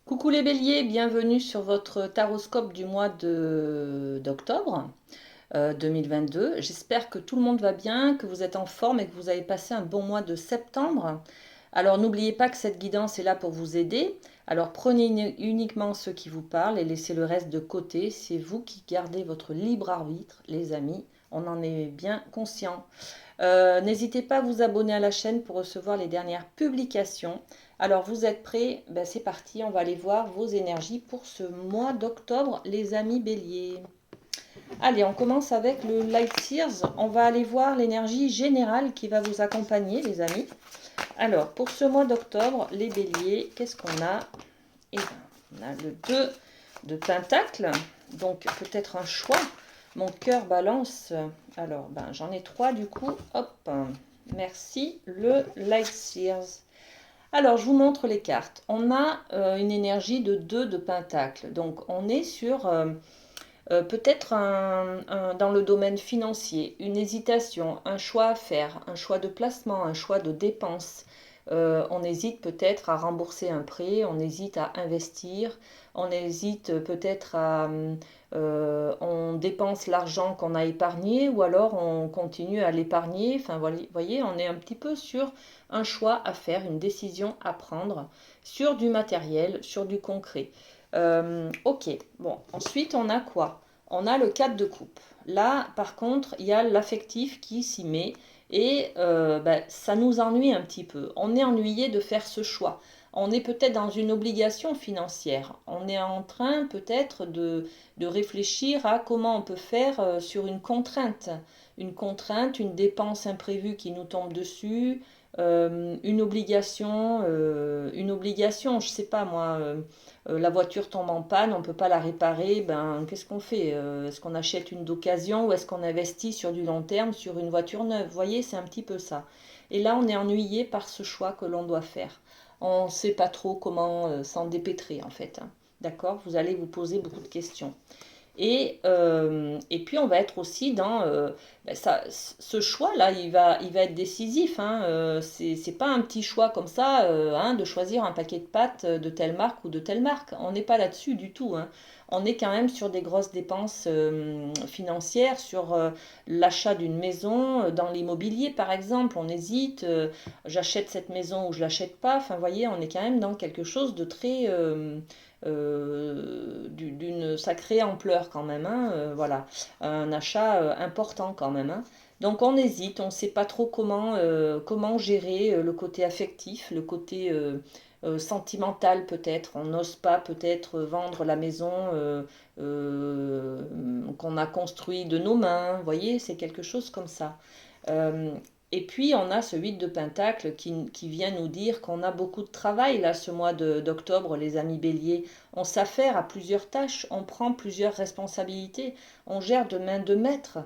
Coucou les béliers, bienvenue sur votre taroscope du mois d'octobre 2022. J'espère que tout le monde va bien, que vous êtes en forme et que vous avez passé un bon mois de septembre. Alors n'oubliez pas que cette guidance est là pour vous aider. Alors prenez uniquement ceux qui vous parlent et laissez le reste de côté. C'est vous qui gardez votre libre arbitre, les amis. On en est bien conscient. N'hésitez pas à vous abonner à la chaîne pour recevoir les dernières publications. Alors vous êtes prêts? Ben, c'est parti, on va aller voir vos énergies pour ce mois d'octobre, les amis béliers. Allez, on commence avec le Light Sears. On va aller voir l'énergie générale qui va vous accompagner, les amis. Alors, pour ce mois d'octobre, les béliers, qu'est-ce qu'on a? Eh ben, on a le 2 de Pentacle, donc peut-être un choix. Mon cœur balance. Alors, ben, j'en ai 3 du coup. Hop, merci. Le Light Sears. Alors, je vous montre les cartes. On a une énergie de 2 de Pentacle. Donc, on est sur peut-être dans le domaine financier, une hésitation, un choix à faire, un choix de placement, un choix de dépense. On hésite peut-être à rembourser un prêt, on hésite à investir, on hésite peut-être à... on dépense l'argent qu'on a épargné ou alors on continue à l'épargner. Enfin, vous voyez, on est un petit peu sur un choix à faire, une décision à prendre, sur du matériel, sur du concret. Ok, bon, ensuite on a quoi? On a le 4 de coupe. Là, par contre, il y a l'affectif qui s'y met et ben, ça nous ennuie un petit peu. On est ennuyé de faire ce choix. On est peut-être dans une obligation financière. On est en train peut-être de réfléchir à comment on peut faire sur une contrainte. Une contrainte, une dépense imprévue qui nous tombe dessus, une obligation, je sais pas moi, la voiture tombe en panne, on ne peut pas la réparer, ben qu'est-ce qu'on fait? Est-ce qu'on achète une d'occasion ou est-ce qu'on investit sur du long terme sur une voiture neuve? Vous voyez, c'est un petit peu ça. Et là, on est ennuyé par ce choix que l'on doit faire. On ne sait pas trop comment s'en dépêtrer en fait, hein. D'accord? Vous allez vous poser beaucoup de questions. Et puis on va être aussi dans ben ça, ce choix-là, il va être décisif, hein. C'est pas un petit choix comme ça, hein, de choisir un paquet de pâtes de telle marque ou de telle marque. On n'est pas là-dessus du tout, hein. On est quand même sur des grosses dépenses financières, sur l'achat d'une maison, dans l'immobilier par exemple. On hésite, j'achète cette maison ou je l'achète pas. Enfin, vous voyez, on est quand même dans quelque chose de très d'une sacrée ampleur quand même, hein, voilà, un achat important quand même, hein. Donc on hésite, on ne sait pas trop comment gérer le côté affectif, le côté sentimental peut-être. On n'ose pas peut-être vendre la maison qu'on a construite de nos mains. Vous voyez, c'est quelque chose comme ça. Euh, et puis, on a ce 8 de Pentacle qui vient nous dire qu'on a beaucoup de travail là ce mois d'octobre, les amis béliers. On s'affaire à plusieurs tâches, on prend plusieurs responsabilités, on gère de main de maître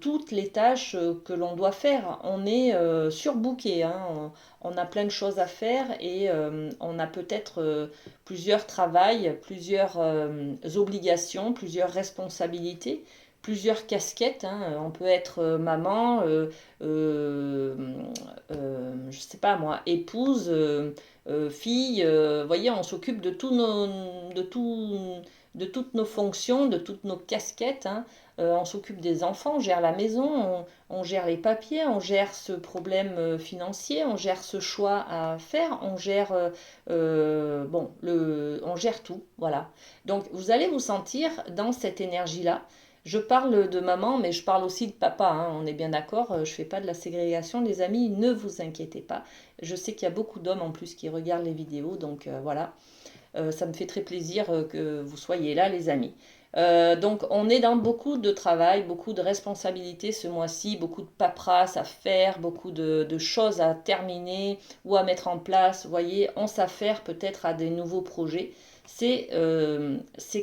toutes les tâches que l'on doit faire. On est surbooké, hein, on a plein de choses à faire et on a peut-être plusieurs travails, plusieurs obligations, plusieurs responsabilités, plusieurs casquettes, hein. On peut être maman, je sais pas moi, épouse, fille. Voyez, on s'occupe de toutes nos fonctions, de toutes nos casquettes, hein. On s'occupe des enfants, on gère la maison, on gère les papiers, on gère ce problème financier, on gère ce choix à faire, on gère bon, on gère tout, voilà. Donc vous allez vous sentir dans cette énergie-là. Je parle de maman, mais je parle aussi de papa, hein, on est bien d'accord. Je ne fais pas de la ségrégation, les amis, ne vous inquiétez pas. Je sais qu'il y a beaucoup d'hommes en plus qui regardent les vidéos, donc voilà. Ça me fait très plaisir que vous soyez là, les amis. Donc on est dans beaucoup de travail, beaucoup de responsabilités ce mois-ci, beaucoup de paperasse à faire, beaucoup de choses à terminer ou à mettre en place. Vous voyez, on s'affaire peut-être à des nouveaux projets. C'est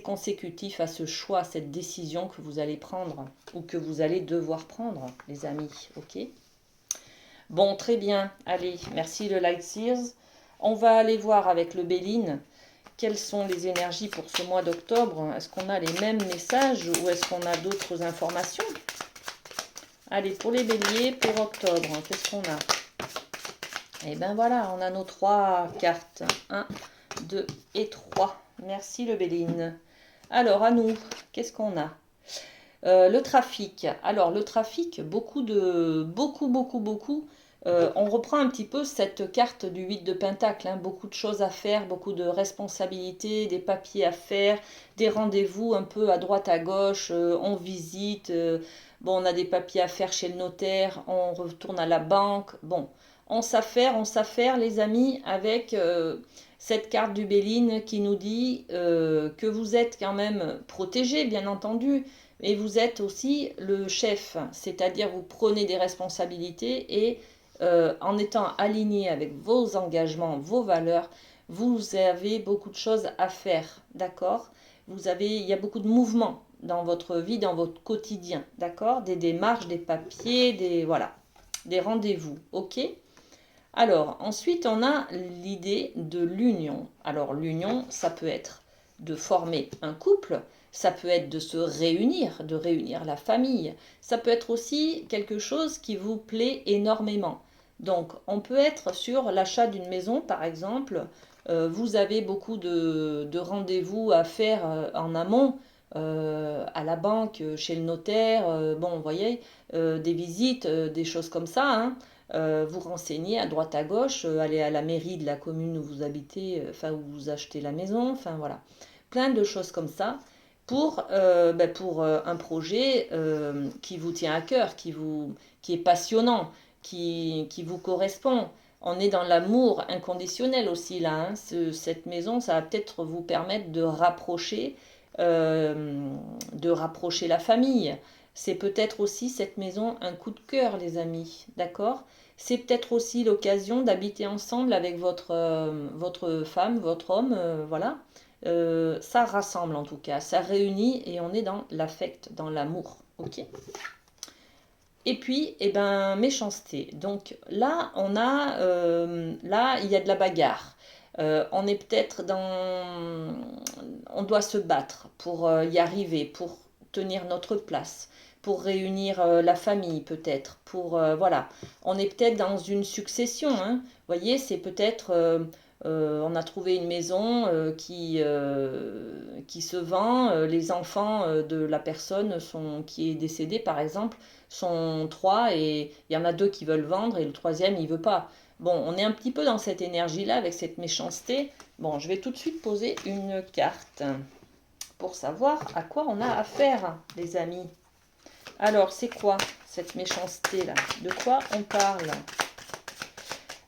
consécutif à ce choix, à cette décision que vous allez prendre ou que vous allez devoir prendre, les amis. Ok? Bon, très bien. Allez, merci le Light Sears. On va aller voir avec le Béline quelles sont les énergies pour ce mois d'octobre. Est-ce qu'on a les mêmes messages ou est-ce qu'on a d'autres informations? Allez, pour les béliers, pour octobre, qu'est-ce qu'on a? Et ben voilà, on a nos 3 cartes. 1, 2 et 3. Merci le Béline. Alors, à nous, qu'est-ce qu'on a? Le trafic. Alors, le trafic, beaucoup. On reprend un petit peu cette carte du 8 de Pentacle, hein. Beaucoup de choses à faire, beaucoup de responsabilités, des papiers à faire, des rendez-vous un peu à droite, à gauche, on visite, bon, on a des papiers à faire chez le notaire, on retourne à la banque. Bon, on s'affaire, les amis, avec cette carte du Béline qui nous dit que vous êtes quand même protégés, bien entendu, et vous êtes aussi le chef, c'est-à-dire vous prenez des responsabilités et en étant aligné avec vos engagements, vos valeurs, vous avez beaucoup de choses à faire, d'accord? Il y a beaucoup de mouvements dans votre vie, dans votre quotidien, d'accord? Des démarches, des papiers, voilà, des rendez-vous, ok? Alors, ensuite, on a l'idée de l'union. Alors, l'union, ça peut être de former un couple, ça peut être de réunir la famille, ça peut être aussi quelque chose qui vous plaît énormément. Donc, on peut être sur l'achat d'une maison, par exemple. Vous avez beaucoup de rendez-vous à faire en amont, à la banque, chez le notaire, bon, vous voyez, des visites, des choses comme ça, hein. Vous renseigner à droite à gauche, aller à la mairie de la commune où vous habitez, enfin où vous achetez la maison, enfin voilà. Plein de choses comme ça pour un projet qui vous tient à cœur, qui est passionnant, qui vous correspond. On est dans l'amour inconditionnel aussi là, hein. Cette maison, ça va peut-être vous permettre de rapprocher la famille. C'est peut-être aussi cette maison un coup de cœur, les amis, d'accord? C'est peut-être aussi l'occasion d'habiter ensemble avec votre femme, votre homme, voilà. Ça rassemble en tout cas, ça réunit et on est dans l'affect, dans l'amour, ok? Et puis, eh ben, méchanceté. Donc là, il y a de la bagarre. On est peut-être on doit se battre pour y arriver, pour tenir notre place, pour réunir la famille peut-être, voilà. On est peut-être dans une succession, hein. Vous voyez, c'est peut-être, on a trouvé une maison qui se vend. Les enfants de la personne qui est décédée, par exemple, sont trois et il y en a deux qui veulent vendre et le troisième il veut pas. Bon, on est un petit peu dans cette énergie-là avec cette méchanceté. Bon, je vais tout de suite poser une carte pour savoir à quoi on a affaire, les amis. Alors, c'est quoi cette méchanceté-là? De quoi on parle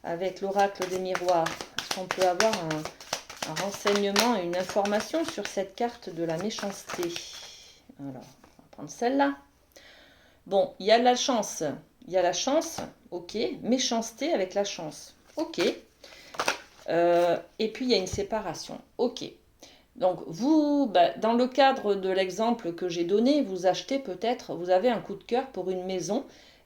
avec l'oracle des miroirs? Est-ce qu'on peut avoir un renseignement et une information sur cette carte de la méchanceté? Alors, on va prendre celle-là. Bon, il y a la chance. Il y a la chance, ok. Méchanceté avec la chance, ok. Et puis il y a une séparation, ok. Donc vous, dans le cadre de l'exemple que j'ai donné, vous achetez peut-être, vous avez un coup de cœur pour une maison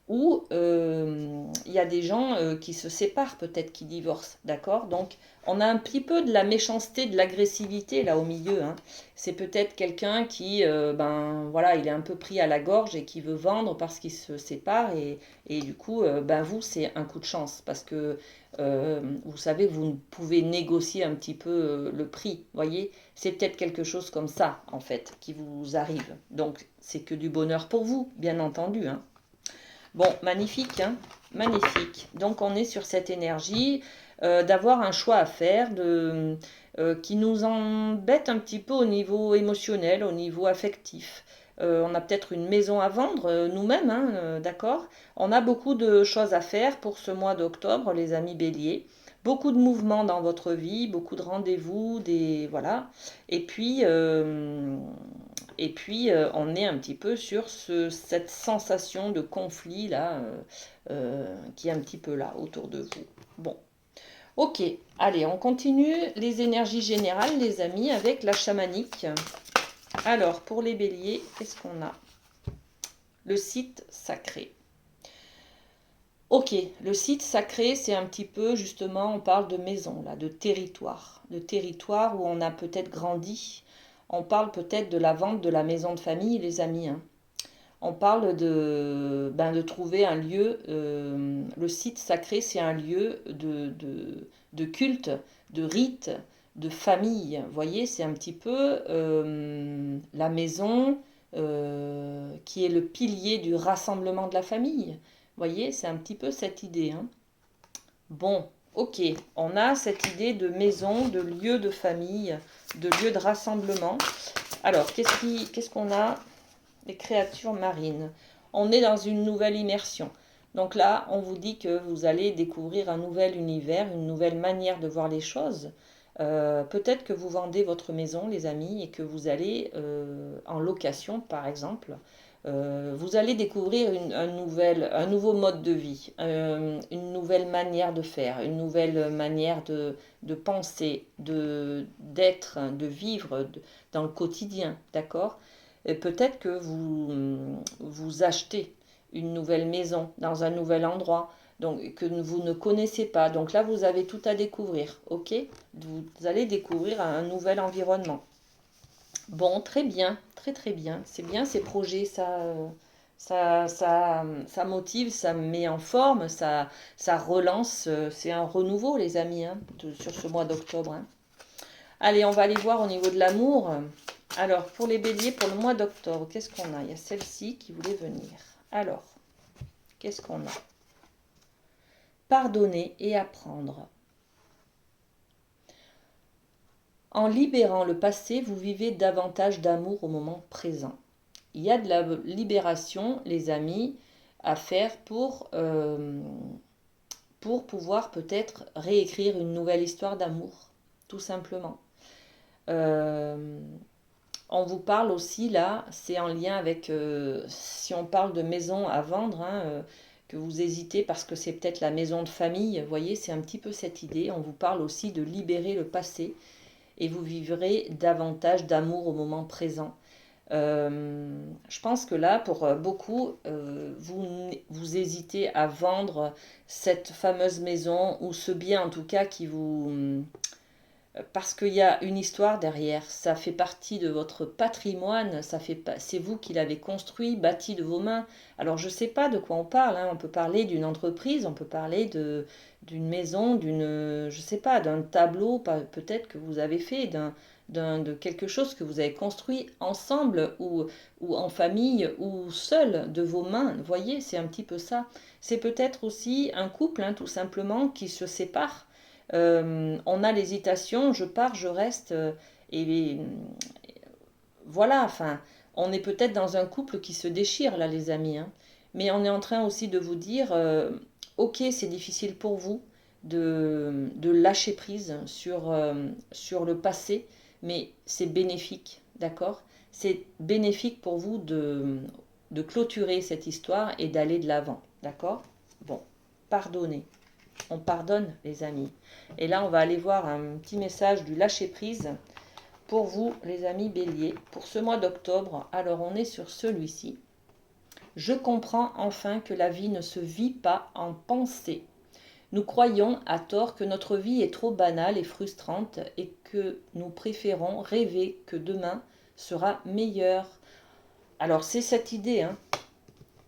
où il y a des gens qui se séparent, peut-être qui divorcent, d'accord? Donc on a un petit peu de la méchanceté, de l'agressivité là au milieu, hein. C'est peut-être quelqu'un qui, voilà, il est un peu pris à la gorge et qui veut vendre parce qu'il se sépare et du coup, vous, c'est un coup de chance parce que vous savez que vous pouvez négocier un petit peu le prix, voyez? C'est peut-être quelque chose comme ça, en fait, qui vous arrive. Donc, c'est que du bonheur pour vous, bien entendu, hein. Bon, magnifique, hein, magnifique. Donc, on est sur cette énergie d'avoir un choix à faire, qui nous embête un petit peu au niveau émotionnel, au niveau affectif. On a peut-être une maison à vendre nous-mêmes, hein, d'accord? On a beaucoup de choses à faire pour ce mois d'octobre, les amis béliers. Beaucoup de mouvements dans votre vie, beaucoup de rendez-vous, voilà. Et puis, on est un petit peu sur cette sensation de conflit là, qui est un petit peu là autour de vous. Bon, ok, allez, on continue les énergies générales, les amis, avec la chamanique. Alors, pour les béliers, qu'est-ce qu'on a? Le site sacré. Ok, le site sacré, c'est un petit peu, justement, on parle de maison, là, de territoire où on a peut-être grandi. On parle peut-être de la vente de la maison de famille, les amis, hein. On parle de trouver un lieu. Le site sacré, c'est un lieu de culte, de rite, de famille. Vous voyez, c'est un petit peu la maison qui est le pilier du rassemblement de la famille. Vous voyez, c'est un petit peu cette idée, hein. Bon, ok, on a cette idée de maison, de lieu de famille, de lieu de rassemblement. Alors, qu'est-ce qu'on a? Les créatures marines. On est dans une nouvelle immersion. Donc là, on vous dit que vous allez découvrir un nouvel univers, une nouvelle manière de voir les choses. Peut-être que vous vendez votre maison, les amis, et que vous allez en location, par exemple. Vous allez découvrir un nouveau mode de vie, une nouvelle manière de faire, une nouvelle manière de penser, d'être, de vivre dans le quotidien, d'accord? Et peut-être que vous achetez une nouvelle maison dans un nouvel endroit donc, que vous ne connaissez pas. Donc là, vous avez tout à découvrir, ok? Vous allez découvrir un nouvel environnement. Bon, très bien, très très bien. C'est bien ces projets, ça motive, ça met en forme, ça relance. C'est un renouveau, les amis, hein, sur ce mois d'octobre, hein. Allez, on va aller voir au niveau de l'amour. Alors, pour les béliers, pour le mois d'octobre, qu'est-ce qu'on a? Il y a celle-ci qui voulait venir. Alors, qu'est-ce qu'on a? Pardonner et apprendre. En libérant le passé, vous vivez davantage d'amour au moment présent. Il y a de la libération, les amis, à faire pour pouvoir peut-être réécrire une nouvelle histoire d'amour, tout simplement. Euh, on vous parle aussi là, c'est en lien avec, si on parle de maison à vendre, hein, que vous hésitez parce que c'est peut-être la maison de famille, vous voyez, c'est un petit peu cette idée. On vous parle aussi de libérer le passé et vous vivrez davantage d'amour au moment présent. Je pense que là, pour beaucoup, vous hésitez à vendre cette fameuse maison ou ce bien en tout cas qui vous... Parce qu'il y a une histoire derrière, ça fait partie de votre patrimoine, c'est vous qui l'avez construit, bâti de vos mains. Alors je ne sais pas de quoi on parle, hein. On peut parler d'une entreprise, on peut parler d'une maison, je sais pas, d'un tableau peut-être que vous avez fait, de quelque chose que vous avez construit ensemble ou en famille ou seul de vos mains. Vous voyez, c'est un petit peu ça. C'est peut-être aussi un couple, hein, tout simplement, qui se sépare. On a l'hésitation, je pars, je reste, et voilà, enfin, on est peut-être dans un couple qui se déchire là, les amis, hein. Mais on est en train aussi de vous dire, ok, c'est difficile pour vous de lâcher prise sur le passé, mais c'est bénéfique, d'accord? C'est bénéfique pour vous de clôturer cette histoire et d'aller de l'avant, d'accord? Bon, pardonnez. On pardonne, les amis. Et là, on va aller voir un petit message du lâcher-prise pour vous, les amis béliers, pour ce mois d'octobre. Alors, on est sur celui-ci. Je comprends enfin que la vie ne se vit pas en pensée. Nous croyons à tort que notre vie est trop banale et frustrante et que nous préférons rêver que demain sera meilleur. Alors, c'est cette idée, hein.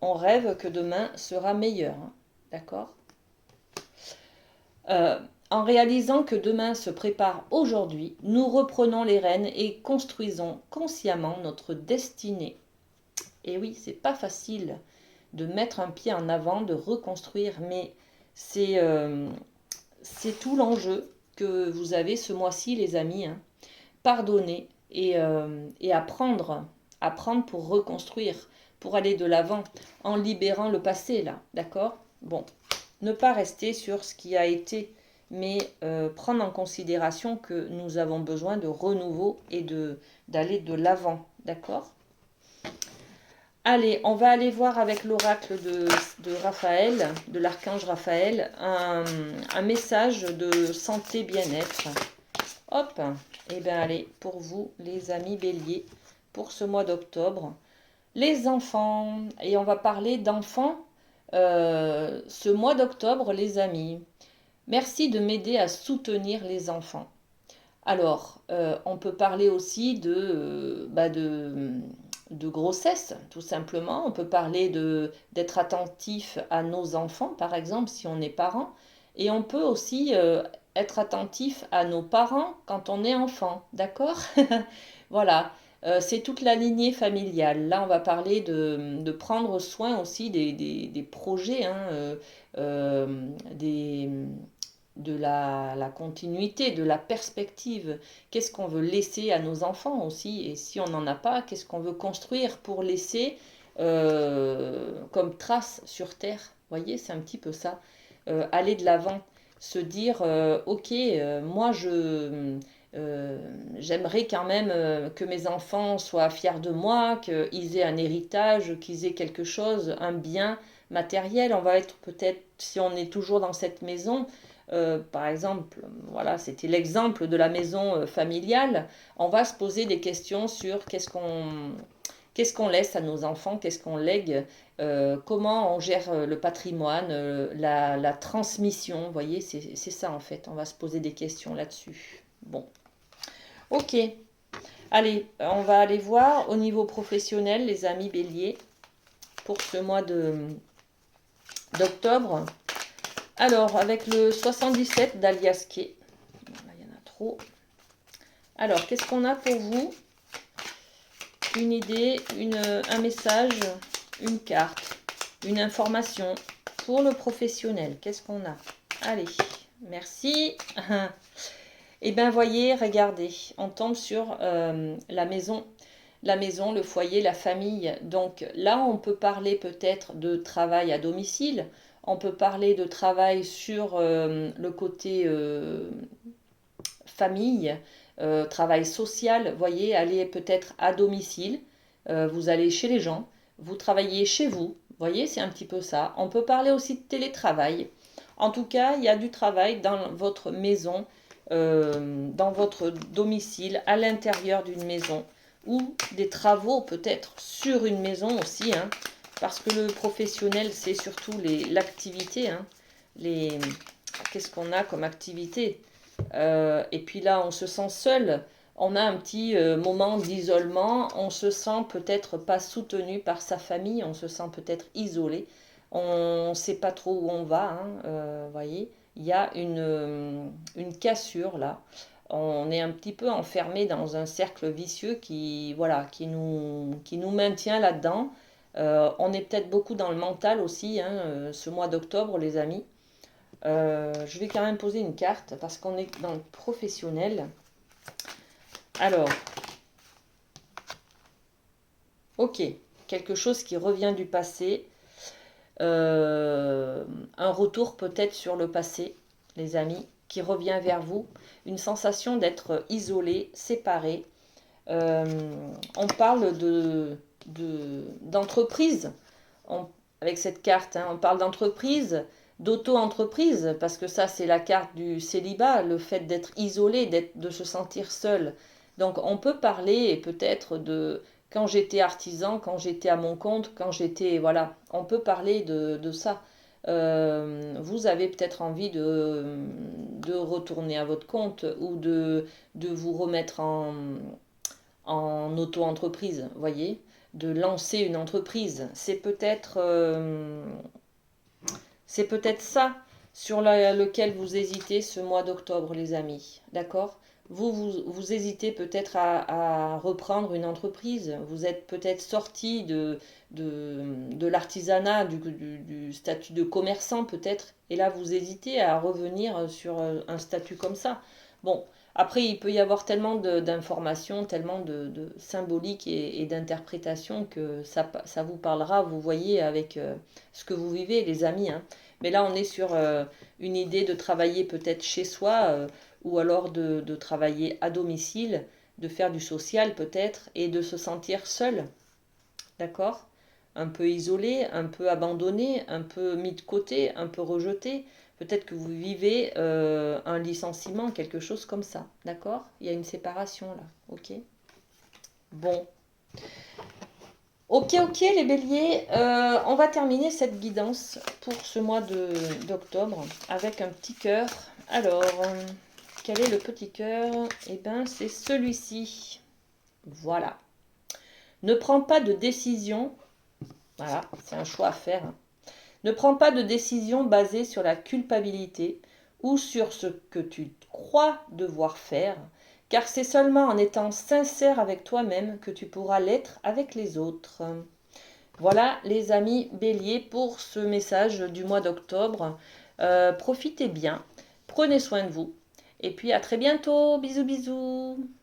On rêve que demain sera meilleur, hein. D'accord? Euh, En réalisant que demain se prépare aujourd'hui, nous reprenons les rênes et construisons consciemment notre destinée. Et oui, c'est pas facile de mettre un pied en avant, de reconstruire, mais c'est c'est tout l'enjeu que vous avez ce mois-ci, les amis, hein. Pardonner et apprendre, apprendre pour reconstruire, pour aller de l'avant, en libérant le passé, là, d'accord? Bon, ne pas rester sur ce qui a été, mais prendre en considération que nous avons besoin de renouveau et d'aller de l'avant, d'accord? Allez, on va aller voir avec l'oracle de Raphaël, de l'archange Raphaël, un message de santé bien-être. Hop, et bien allez, pour vous, les amis béliers, pour ce mois d'octobre, les enfants, et on va parler d'enfants ce mois d'octobre, les amis. Merci de m'aider à soutenir les enfants. Alors, on peut parler aussi de grossesse, tout simplement. On peut parler d'être attentif à nos enfants, par exemple, si on est parent. Et on peut aussi être attentif à nos parents quand on est enfant, d'accord? Voilà. C'est toute la lignée familiale. Là, on va parler de prendre soin aussi des projets, hein, des, de la continuité, de la perspective. Qu'est-ce qu'on veut laisser à nos enfants aussi? Et si on n'en a pas, qu'est-ce qu'on veut construire pour laisser comme trace sur Terre? Vous voyez, c'est un petit peu ça. Aller de l'avant, se dire, ok, moi j'aimerais quand même que mes enfants soient fiers de moi, qu'ils aient un héritage, qu'ils aient quelque chose, un bien matériel. On va être peut-être, si on est toujours dans cette maison, par exemple, voilà, c'était l'exemple de la maison familiale, on va se poser des questions sur qu'est-ce qu'on laisse à nos enfants, qu'est-ce qu'on lègue, comment on gère le patrimoine, la transmission, vous voyez, c'est ça en fait, on va se poser des questions là-dessus. Bon, ok, allez, on va aller voir au niveau professionnel, les amis béliers, pour ce mois d'octobre. Alors, avec le 77 d'Alias Kay, il y en a trop. Alors, qu'est-ce qu'on a pour vous? Une idée, un message, une carte, une information pour le professionnel. Qu'est-ce qu'on a? Allez, merci. Eh bien, voyez, regardez, on tombe sur la maison, le foyer, la famille. Donc là, on peut parler peut-être de travail à domicile. On peut parler de travail sur le côté famille, travail social, voyez, aller peut-être à domicile, vous allez chez les gens, vous travaillez chez vous, voyez, c'est un petit peu ça. On peut parler aussi de télétravail. En tout cas, il y a du travail dans votre maison, dans votre domicile, à l'intérieur d'une maison, ou des travaux peut-être sur une maison aussi, hein, parce que le professionnel, c'est surtout l'activité, hein, qu'est-ce qu'on a comme activité? Et puis là, on se sent seul. On a un petit moment d'isolement. On se sent peut-être pas soutenu par sa famille. On se sent peut-être isolé. On ne sait pas trop où on va. Hein, voyez, il y a une cassure là. On est un petit peu enfermé dans un cercle vicieux voilà, qui nous maintient là-dedans. On est peut-être beaucoup dans le mental aussi, hein, ce mois d'octobre, les amis. Je vais quand même poser une carte parce qu'on est dans le professionnel. Alors, ok, quelque chose qui revient du passé. Un retour peut-être sur le passé, les amis, qui revient vers vous. Une sensation d'être isolé, séparé. Euh, on parle d'entreprise. Avec cette carte, hein, on parle d'entreprise, d'auto-entreprise, parce que ça, c'est la carte du célibat, le fait d'être isolé, de se sentir seul. Donc, on peut parler peut-être de quand j'étais artisan, quand j'étais à mon compte, quand j'étais... Voilà, on peut parler de ça. Vous avez peut-être envie de retourner à votre compte ou de vous remettre en auto-entreprise, voyez, de lancer une entreprise. C'est peut-être ça sur lequel vous hésitez ce mois d'octobre, les amis. D'accord? Vous hésitez peut-être à reprendre une entreprise. Vous êtes peut-être sorti de l'artisanat, du statut de commerçant peut-être. Et là, vous hésitez à revenir sur un statut comme ça. Bon, après, il peut y avoir tellement d'informations, tellement de symboliques et d'interprétations que ça vous parlera, vous voyez, avec ce que vous vivez, les amis. Hein. Mais là, on est sur une idée de travailler peut-être chez soi ou alors de travailler à domicile, de faire du social peut-être et de se sentir seul, d'accord? Un peu isolé, un peu abandonné, un peu mis de côté, un peu rejeté. Peut-être que vous vivez un licenciement, quelque chose comme ça, d'accord? Il y a une séparation là, ok? Bon. Ok, ok les béliers, on va terminer cette guidance pour ce mois d'octobre avec un petit cœur. Alors, quel est le petit cœur? Eh bien, c'est celui-ci. Voilà. Ne prends pas de décision. Voilà, c'est un choix à faire. Ne prends pas de décision basée sur la culpabilité ou sur ce que tu crois devoir faire, car c'est seulement en étant sincère avec toi-même que tu pourras l'être avec les autres. Voilà les amis béliers pour ce message du mois d'octobre. Profitez bien, prenez soin de vous et puis à très bientôt. Bisous bisous.